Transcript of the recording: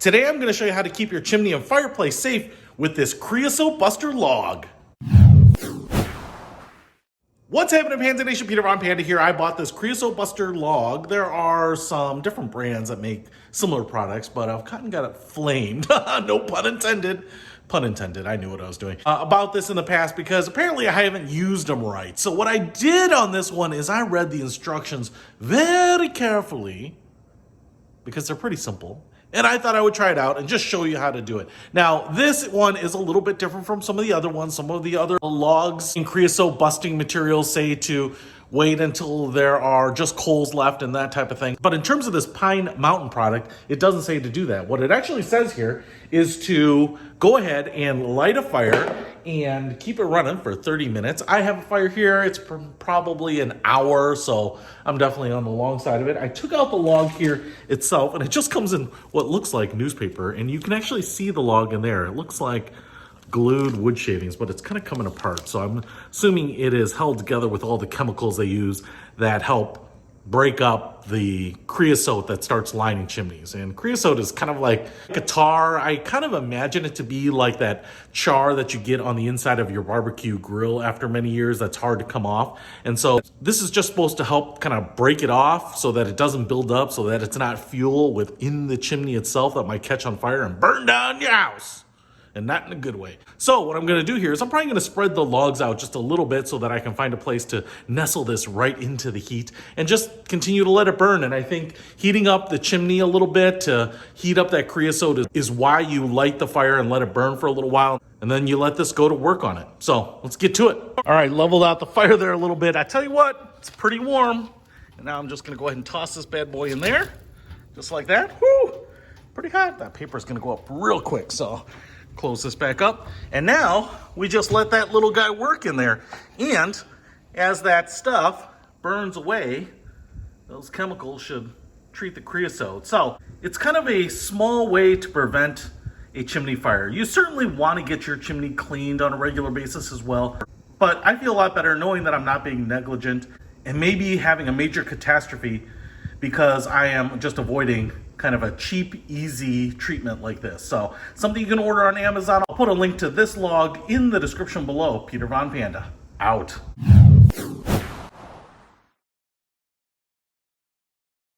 Today I'm going to show you how to keep your chimney and fireplace safe with this Creosote Buster log. What's happening, Panda Nation? Peter Von Panda here. I bought this Creosote Buster log. There are some different brands that make similar products, but I've kind of got it flamed. No pun intended. Pun intended. I knew what I was doing about this in the past because apparently I haven't used them right. So what I did on this one is I read the instructions very carefully because they're pretty simple. And I thought I would try it out and just show you how to do it. Now, this one is a little bit different from some of the other ones. Some of the other logs and creosote busting materials say to wait until there are just coals left and that type of thing. But in terms of this Pine Mountain product, it doesn't say to do that. What it actually says here is to go ahead and light a fire and keep it running for 30 minutes. I have a fire here. It's probably an hour, so I'm definitely on the long side of it. I took out the log here itself, and it just comes in what looks like newspaper, and you can actually see the log in there. It looks like glued wood shavings, but it's kind of coming apart. So I'm assuming it is held together with all the chemicals they use that help break up the creosote that starts lining chimneys. And creosote is kind of like a tar. I kind of imagine it to be like that char that you get on the inside of your barbecue grill after many years that's hard to come off. And so this is just supposed to help kind of break it off so that it doesn't build up, so that it's not fuel within the chimney itself that might catch on fire and burn down your house. And not in a good way. So what I'm gonna do here is I'm probably gonna spread the logs out just a little bit so that I can find a place to nestle this right into the heat and just continue to let it burn. And I think heating up the chimney a little bit to heat up that creosote is why you light the fire and let it burn for a little while. And then you let this go to work on it. So let's get to it. All right, leveled out the fire there a little bit. I tell you what, it's pretty warm. And now I'm just gonna go ahead and toss this bad boy in there, just like that. Woo, pretty hot. That paper's gonna go up real quick, so close this back up, and now we just let that little guy work in there. And as that stuff burns away, those chemicals should treat the creosote. So it's kind of a small way to prevent a chimney fire. You certainly want to get your chimney cleaned on a regular basis as well, but I feel a lot better knowing that I'm not being negligent and maybe having a major catastrophe because I am just avoiding kind of a cheap, easy treatment like this. So something you can order on Amazon. I'll put a link to this log in the description below. Peter Von Panda, out.